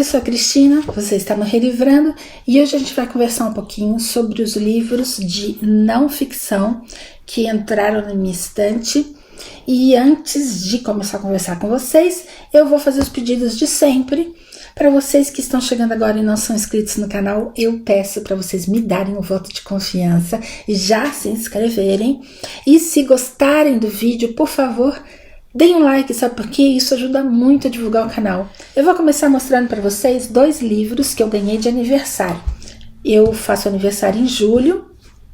sou a Cristina, você está no Relivrando e hoje a gente vai conversar um pouquinho sobre os livros de não ficção que entraram na minha estante. E antes de começar a conversar com vocês, eu vou fazer os pedidos de sempre. Para vocês que estão chegando agora e não são inscritos no canal, eu peço para vocês me darem um voto de confiança e já se inscreverem. E se gostarem do vídeo, por favor, deem um like, sabe por quê? Isso ajuda muito a divulgar o canal. Eu vou começar mostrando para vocês 2 livros que eu ganhei de aniversário. Eu faço aniversário em julho,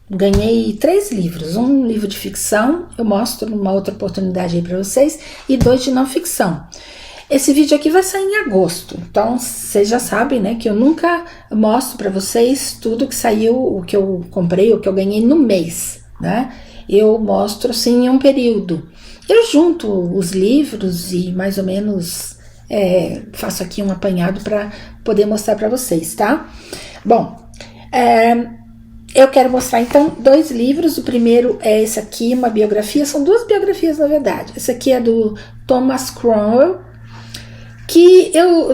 ganhei 3 livros. Um livro de ficção, eu mostro numa outra oportunidade aí para vocês, e 2 de não ficção. Esse vídeo aqui vai sair em agosto, então vocês já sabem, né, que eu nunca mostro para vocês tudo que saiu, o que eu comprei, o que eu ganhei no mês, né? Eu mostro assim em um período. Eu junto os livros e mais ou menos faço aqui um apanhado para poder mostrar para vocês, tá? Bom, eu quero mostrar então 2 livros. O primeiro é esse aqui, uma biografia, são 2 biografias na verdade. Esse aqui é do Thomas Cromwell,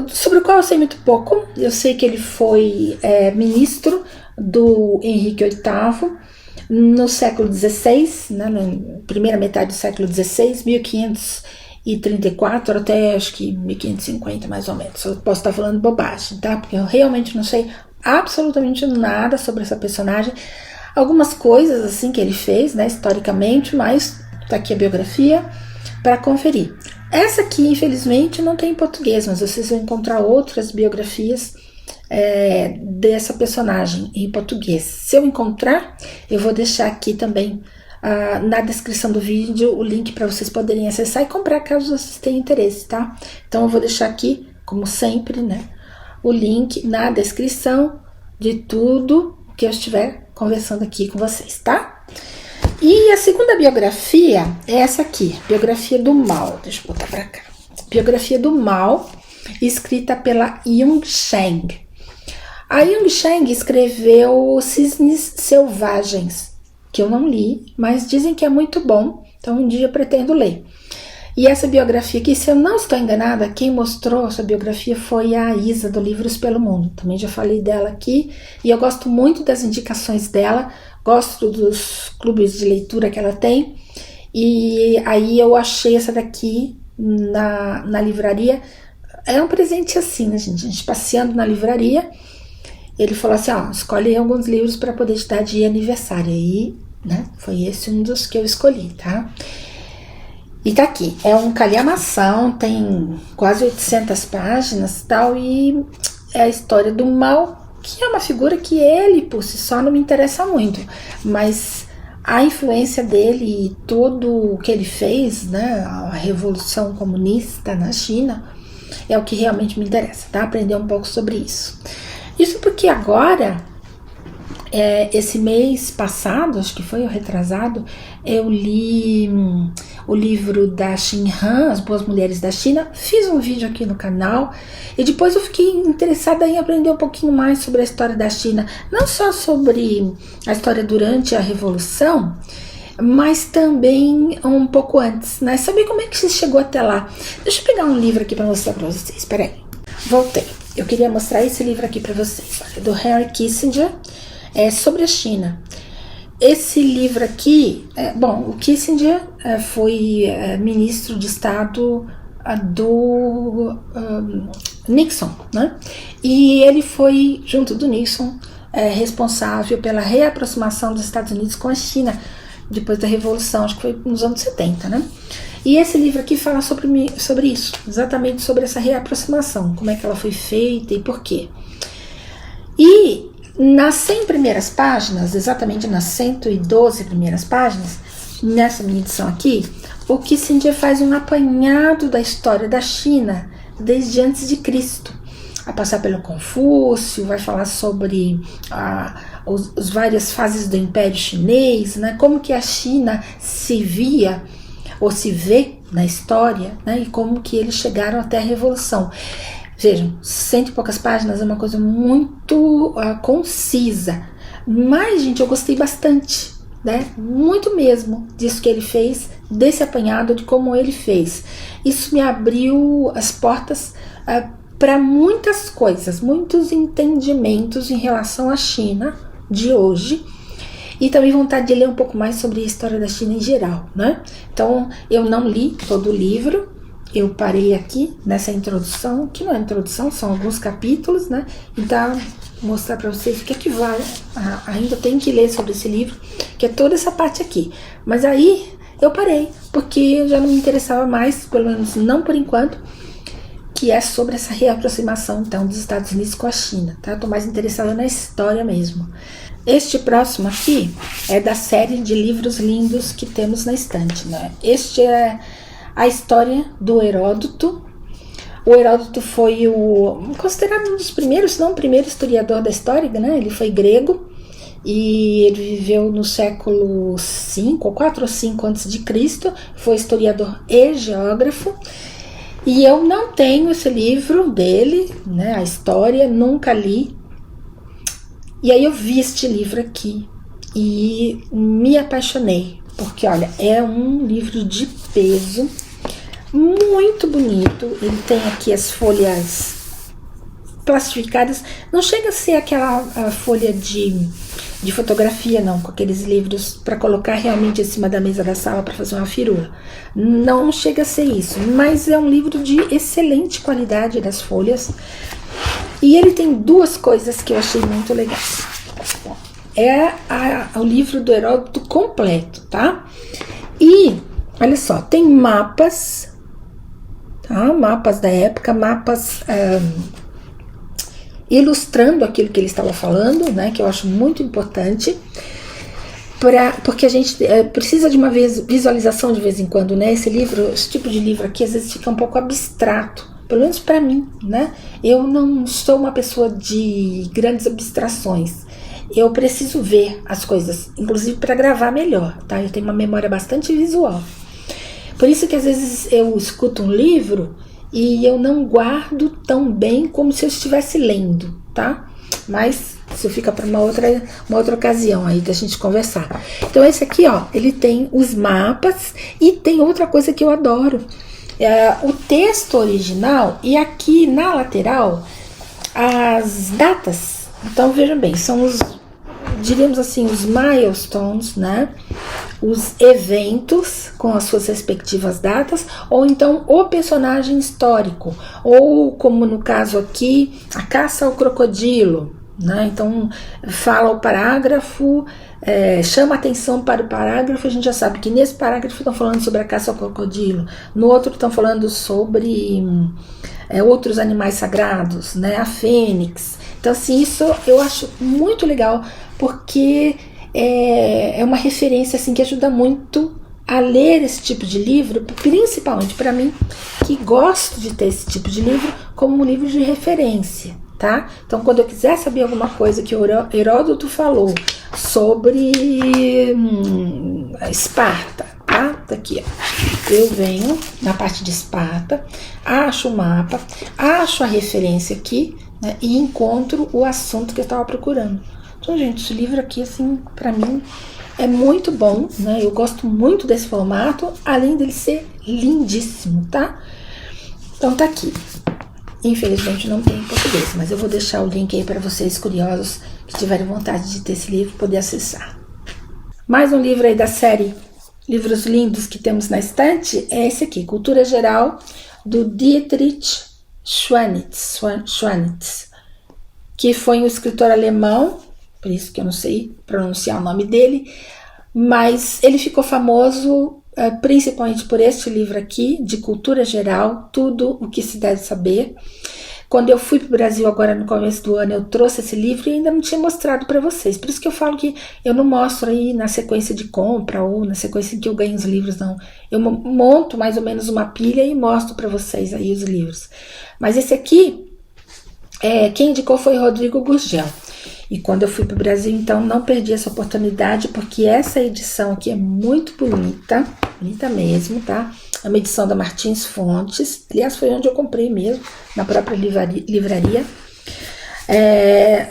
sobre o qual eu sei muito pouco. Eu sei que ele foi ministro do Henrique VIII no século XVI, né, na primeira metade do século XVI, 1534 até acho que 1550 mais ou menos. Eu posso estar falando bobagem, tá? Porque eu realmente não sei absolutamente nada sobre essa personagem. Algumas coisas assim que ele fez, né, historicamente, mas tá aqui a biografia para conferir. Essa aqui, infelizmente, não tem em português, mas vocês vão encontrar outras biografias dessa personagem em português. Se eu encontrar, eu vou deixar aqui também na descrição do vídeo o link para vocês poderem acessar e comprar caso vocês tenham interesse, tá? Então eu vou deixar aqui, como sempre, né, o link na descrição de tudo que eu estiver conversando aqui com vocês, tá? E a segunda biografia é essa aqui, Biografia do Mal. Deixa eu botar pra cá. Biografia do Mal, escrita pela Yung Chang. A Yung Chang escreveu Cisnes Selvagens, que eu não li, mas dizem que é muito bom, então um dia eu pretendo ler. E essa biografia aqui, se eu não estou enganada, quem mostrou essa biografia foi a Isa, do Livros pelo Mundo. Também já falei dela aqui, e eu gosto muito das indicações dela, gosto dos clubes de leitura que ela tem, e aí eu achei essa daqui na livraria. É um presente assim, né, gente? A gente passeando na livraria, ele falou assim, ó, escolhe alguns livros para poder te dar de aniversário. Aí, né, foi esse um dos que eu escolhi, tá? E tá aqui, é um calhamação, tem quase 800 páginas e tal, e é a história do Mal, que é uma figura que ele, por si só, não me interessa muito, mas a influência dele e tudo o que ele fez, né, a Revolução Comunista na China, é o que realmente me interessa, tá? Aprender um pouco sobre isso. Isso porque agora, esse mês passado, acho que foi o retrasado, eu li o livro da Xin Han, As Boas Mulheres da China, fiz um vídeo aqui no canal e depois eu fiquei interessada em aprender um pouquinho mais sobre a história da China, não só sobre a história durante a Revolução, mas também um pouco antes, né? Saber como é que se chegou até lá. Deixa eu pegar um livro aqui para mostrar para vocês, espera aí. Voltei. Eu queria mostrar esse livro aqui para vocês, olha, do Henry Kissinger, sobre a China. Esse livro aqui, bom, o Kissinger foi ministro de Estado do Nixon, né? E ele foi, junto do Nixon, responsável pela reaproximação dos Estados Unidos com a China, depois da Revolução, acho que foi nos anos 70, né? E esse livro aqui fala sobre isso, exatamente sobre essa reaproximação, como é que ela foi feita e por quê. E nas 100 primeiras páginas, exatamente nas 112 primeiras páginas, nessa minha edição aqui, o Kissinger faz um apanhado da história da China desde antes de Cristo, a passar pelo Confúcio, vai falar sobre as várias fases do Império Chinês, né, como que a China se via ou se vê na história, né, e como que eles chegaram até a Revolução. Vejam, 100 e poucas páginas é uma coisa muito concisa, mas, gente, eu gostei bastante, né? Muito mesmo disso que ele fez, desse apanhado, de como ele fez. Isso me abriu as portas para muitas coisas, muitos entendimentos em relação à China de hoje, e também vontade de ler um pouco mais sobre a história da China em geral, né? Então, eu não li todo o livro, eu parei aqui nessa introdução, que não é introdução, são alguns capítulos, né? Então, vou mostrar para vocês o que é que vai, ainda tem que ler sobre esse livro, que é toda essa parte aqui. Mas aí, eu parei, porque já não me interessava mais, pelo menos não por enquanto, que é sobre essa reaproximação, então, dos Estados Unidos com a China, tá? Eu tô mais interessada na história mesmo. Este próximo aqui é da série de livros lindos que temos na estante, né? Este é a história do Heródoto. O Heródoto foi considerado um dos primeiros, se não o primeiro historiador da história, né? Ele foi grego e ele viveu no século V, ou 4 ou 5 a.C., foi historiador e geógrafo. E eu não tenho esse livro dele, né? A história, nunca li. E aí eu vi este livro aqui e me apaixonei, porque olha, é um livro de peso, muito bonito. Ele tem aqui as folhas plastificadas, não chega a ser aquela folha de fotografia não, com aqueles livros para colocar realmente em cima da mesa da sala para fazer uma firula, não chega a ser isso, mas é um livro de excelente qualidade das folhas. E ele tem duas coisas que eu achei muito legais. É o livro do Heródoto completo, tá? E, olha só, tem mapas, tá? Mapas da época, mapas ilustrando aquilo que ele estava falando, né? Que eu acho muito importante, porque a gente precisa de uma visualização de vez em quando, né? Esse tipo de livro aqui, às vezes fica um pouco abstrato. Pelo menos para mim, né? Eu não sou uma pessoa de grandes abstrações. Eu preciso ver as coisas, inclusive para gravar melhor, tá? Eu tenho uma memória bastante visual. Por isso que às vezes eu escuto um livro e eu não guardo tão bem como se eu estivesse lendo, tá? Mas isso fica para uma outra ocasião aí da gente conversar. Então esse aqui, ó, ele tem os mapas e tem outra coisa que eu adoro. O texto original e aqui na lateral as datas. Então vejam bem, são diríamos assim, os milestones, né? Os eventos com as suas respectivas datas, ou então o personagem histórico, ou como no caso aqui, a caça ao crocodilo, né? Então fala o parágrafo, chama atenção para o parágrafo. A gente já sabe que nesse parágrafo estão falando sobre a caça ao crocodilo, no outro estão falando sobre outros animais sagrados, né? A fênix. Então assim, isso eu acho muito legal, porque é uma referência assim, que ajuda muito a ler esse tipo de livro, principalmente para mim, que gosto de ter esse tipo de livro como um livro de referência, tá? Então, quando eu quiser saber alguma coisa que o Heródoto falou sobre Esparta, tá? Tá aqui, ó. Eu venho na parte de Esparta, acho o mapa, acho a referência aqui, né, e encontro o assunto que eu estava procurando. Então, gente, esse livro aqui, assim, pra mim, é muito bom, né? Eu gosto muito desse formato, além dele ser lindíssimo, tá? Então, tá aqui. Infelizmente, não tem em português, mas eu vou deixar o link aí para vocês curiosos que tiverem vontade de ter esse livro, poder acessar. Mais um livro aí da série Livros Lindos que temos na estante é esse aqui, Cultura Geral, do Dietrich Schwanitz, que foi um escritor alemão, por isso que eu não sei pronunciar o nome dele, mas ele ficou famoso principalmente por este livro aqui, de cultura geral, tudo o que se deve saber. Quando eu fui para o Brasil agora no começo do ano, eu trouxe esse livro e ainda não tinha mostrado para vocês. Por isso que eu falo que eu não mostro aí na sequência de compra ou na sequência em que eu ganho os livros, não. Eu monto mais ou menos uma pilha e mostro para vocês aí os livros. Mas esse aqui, quem indicou foi Rodrigo Gurgel. E quando eu fui para o Brasil, então, não perdi essa oportunidade, porque essa edição aqui é muito bonita, bonita mesmo, tá? É uma edição da Martins Fontes, aliás, foi onde eu comprei mesmo, na própria livraria.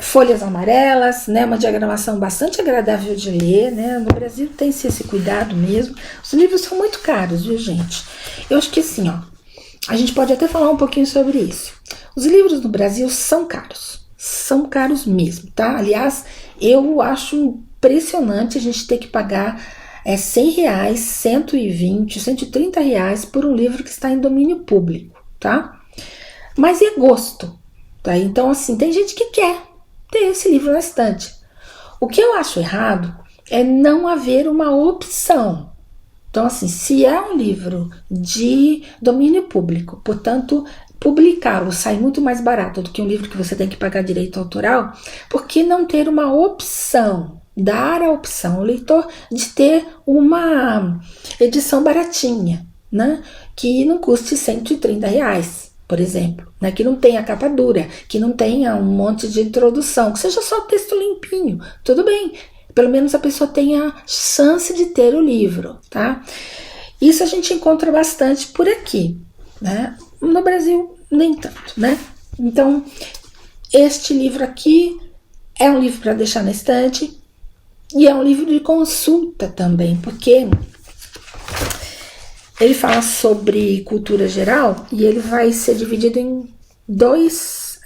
Folhas amarelas, né? Uma diagramação bastante agradável de ler, né? No Brasil tem-se esse cuidado mesmo. Os livros são muito caros, viu, gente? Eu acho que assim, ó, a gente pode até falar um pouquinho sobre isso. Os livros no Brasil são caros mesmo, tá? Aliás, eu acho impressionante a gente ter que pagar R$100, 120, R$130 por um livro que está em domínio público, tá? Mas é gosto, tá? Então, assim, tem gente que quer ter esse livro na estante. O que eu acho errado é não haver uma opção. Então, assim, se é um livro de domínio público, portanto, publicá-lo sai muito mais barato do que um livro que você tem que pagar direito autoral, por que não ter uma opção, dar a opção ao leitor de ter uma edição baratinha, né? Que não custe R$130, por exemplo, né? Que não tenha capa dura, que não tenha um monte de introdução, que seja só texto limpinho, tudo bem. Pelo menos a pessoa tenha chance de ter o livro, tá? Isso a gente encontra bastante por aqui, né? No Brasil, nem tanto, né? Então, este livro aqui é um livro para deixar na estante e é um livro de consulta também, porque ele fala sobre cultura geral e ele vai ser dividido em duas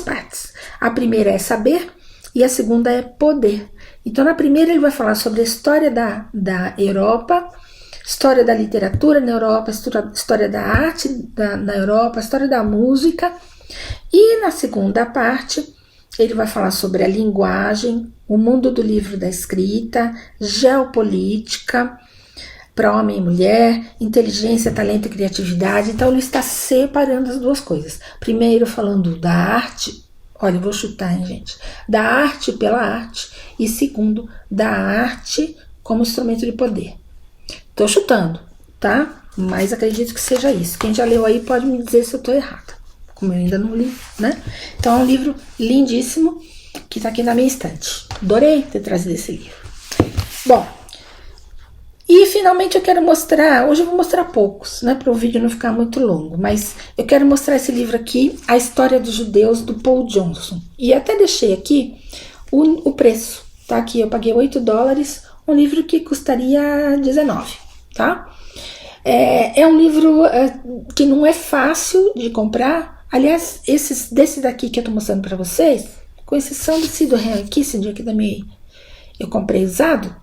partes. A primeira é saber e a segunda é poder. Então, na primeira ele vai falar sobre a história da Europa, história da literatura na Europa, história da arte na Europa, história da música. E na segunda parte, ele vai falar sobre a linguagem, o mundo do livro da escrita, geopolítica, para homem e mulher, inteligência, talento e criatividade. Então, ele está separando as duas coisas. Primeiro, falando da arte. Olha, eu vou chutar, hein, gente? Da arte pela arte. E segundo, da arte como instrumento de poder. Tô chutando, tá? Mas acredito que seja isso. Quem já leu aí pode me dizer se eu tô errada. Como eu ainda não li, né? Então é um livro lindíssimo que tá aqui na minha estante. Adorei ter trazido esse livro. Bom, e finalmente eu quero mostrar, hoje eu vou mostrar poucos, né? Para o vídeo não ficar muito longo. Mas eu quero mostrar esse livro aqui, A História dos Judeus, do Paul Johnson. E até deixei aqui o preço, tá? Aqui eu paguei $8, um livro que custaria 19. Tá? É um livro que não é fácil de comprar. Aliás, desse daqui que eu tô mostrando para vocês, com exceção desse do Henry Kissinger, que também eu comprei usado,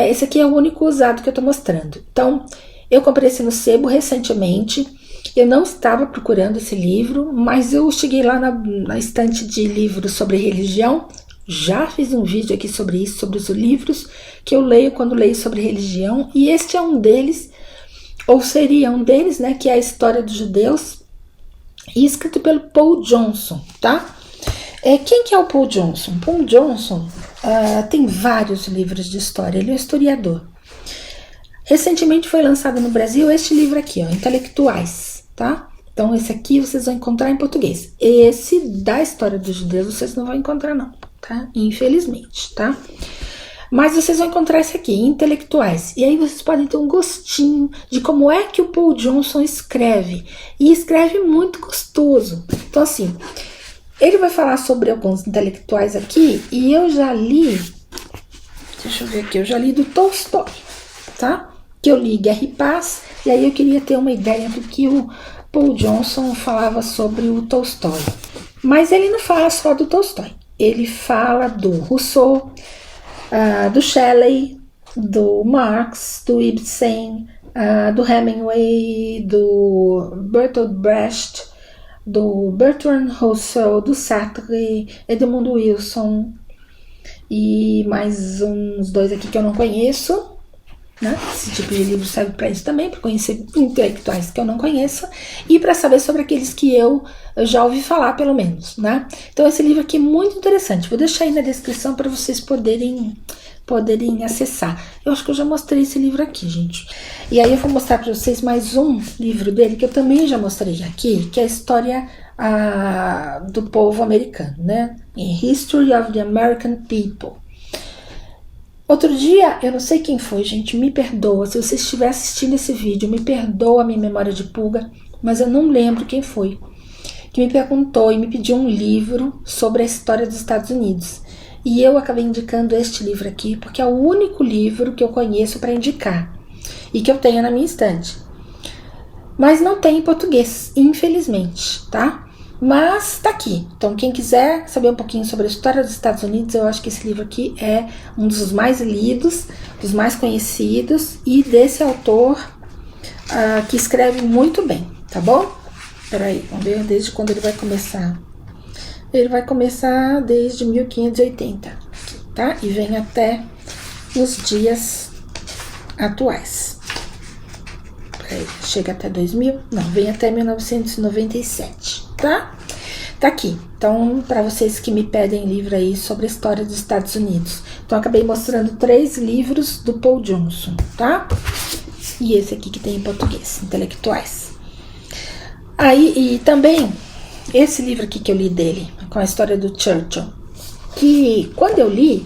esse aqui é o único usado que eu tô mostrando. Então, eu comprei esse no sebo recentemente. Eu não estava procurando esse livro, mas eu cheguei lá na estante de livros sobre religião. Já fiz um vídeo aqui sobre isso, sobre os livros que eu leio quando leio sobre religião, e este é um deles, ou seria um deles, né, que é a História dos Judeus, e escrito pelo Paul Johnson, tá? Quem que é o Paul Johnson? Paul Johnson tem vários livros de história, ele é um historiador. Recentemente foi lançado no Brasil este livro aqui, ó, Intelectuais, tá? Então esse aqui vocês vão encontrar em português. Esse da História dos Judeus vocês não vão encontrar não, tá? Infelizmente, tá? Mas vocês vão encontrar esse aqui, Intelectuais. E aí vocês podem ter um gostinho de como é que o Paul Johnson escreve. E escreve muito gostoso. Então assim, ele vai falar sobre alguns intelectuais aqui, e eu já li, deixa eu ver aqui, eu já li do Tolstói, tá? Que eu li Guerra e Paz, e aí eu queria ter uma ideia do que o Paul Johnson falava sobre o Tolstói. Mas ele não fala só do Tolstói, ele fala do Rousseau, do Shelley, do Marx, do Ibsen, do Hemingway, do Bertolt Brecht, do Bertrand Russell, do Sartre, Edmund Wilson e mais uns dois aqui que eu não conheço, né? Esse tipo de livro serve para isso também, para conhecer intelectuais que eu não conheço e para saber sobre aqueles que eu já ouvi falar, pelo menos, né? Então esse livro aqui é muito interessante, vou deixar aí na descrição para vocês poderem acessar. Eu acho que eu já mostrei esse livro aqui, gente. E aí eu vou mostrar para vocês mais um livro dele que eu também já mostrei aqui, que é a história do povo americano, né? In History of the American People. Outro dia, eu não sei quem foi, gente, me perdoa, se você estiver assistindo esse vídeo, me perdoa a minha memória de pulga, mas eu não lembro quem foi, que me perguntou e me pediu um livro sobre a história dos Estados Unidos. E eu acabei indicando este livro aqui, porque é o único livro que eu conheço para indicar e que eu tenho na minha estante. mas não tem em português, infelizmente, tá? Mas tá aqui. Então, quem quiser saber um pouquinho sobre a história dos Estados Unidos, eu acho que esse livro aqui é um dos mais lidos, dos mais conhecidos, e desse autor que escreve muito bem, tá bom? Peraí, vamos ver desde quando ele vai começar. Ele vai começar desde 1580, tá? E vem até os dias atuais. Peraí, chega até 2000? Não, vem até 1997, tá? Tá aqui. Então, para vocês que me pedem livro aí sobre a história dos Estados Unidos. Então, acabei mostrando 3 livros do Paul Johnson, tá? E esse aqui que tem em português, Intelectuais. Aí, e também, esse livro aqui que eu li dele, com a história do Churchill, que quando eu li,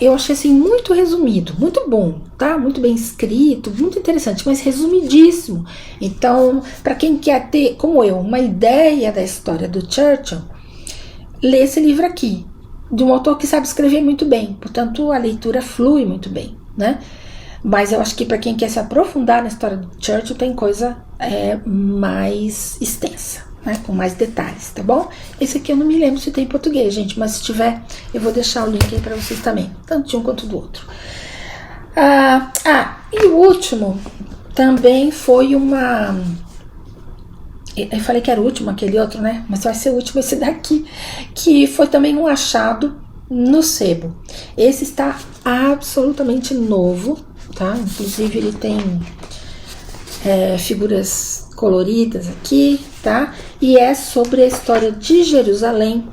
eu achei assim muito resumido, muito bom, tá? Muito bem escrito, muito interessante, mas resumidíssimo. Então, para quem quer ter, como eu, uma ideia da história do Churchill, lê esse livro aqui, de um autor que sabe escrever muito bem, portanto a leitura flui muito bem, né? Mas eu acho que para quem quer se aprofundar na história do Churchill, tem coisa mais extensa, né, com mais detalhes, tá bom? Esse aqui eu não me lembro se tem em português, gente, mas se tiver, eu vou deixar o link aí para vocês também, tanto de um quanto do outro. E o último também foi uma... Eu falei que era o último, aquele outro, né? Mas vai ser o último esse daqui, que foi também um achado no sebo. Esse está absolutamente novo, tá? Inclusive ele tem figuras coloridas aqui, tá? E é sobre a história de Jerusalém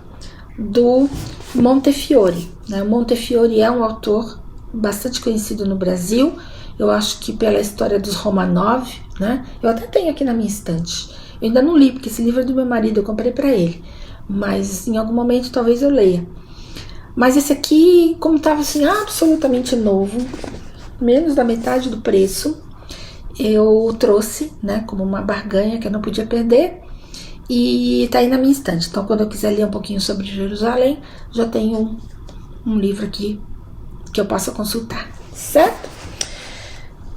do Montefiore, né? Montefiore é um autor bastante conhecido no Brasil, eu acho que pela história dos Romanov, né? Eu até tenho aqui na minha estante. Eu ainda não li, porque esse livro é do meu marido, eu comprei para ele, mas em algum momento talvez eu leia. Mas esse aqui, como estava assim absolutamente novo, menos da metade do preço, eu trouxe, né, como uma barganha que eu não podia perder, e tá aí na minha estante. Então, quando eu quiser ler um pouquinho sobre Jerusalém, já tenho um livro aqui que eu possa consultar, certo?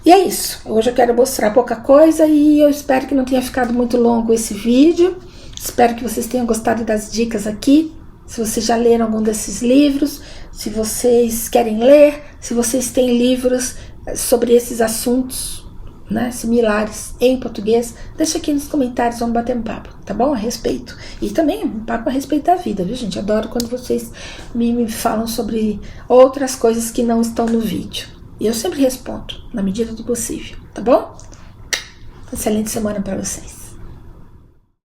E é isso. Hoje eu quero mostrar pouca coisa e eu espero que não tenha ficado muito longo esse vídeo. Espero que vocês tenham gostado das dicas aqui. Se vocês já leram algum desses livros, se vocês querem ler, se vocês têm livros sobre esses assuntos, né, similares em português, deixa aqui nos comentários, vamos bater um papo, tá bom? A respeito. E também um papo a respeito da vida, viu, gente? Adoro quando vocês me falam sobre outras coisas que não estão no vídeo. E eu sempre respondo, na medida do possível, tá bom? Excelente semana para vocês.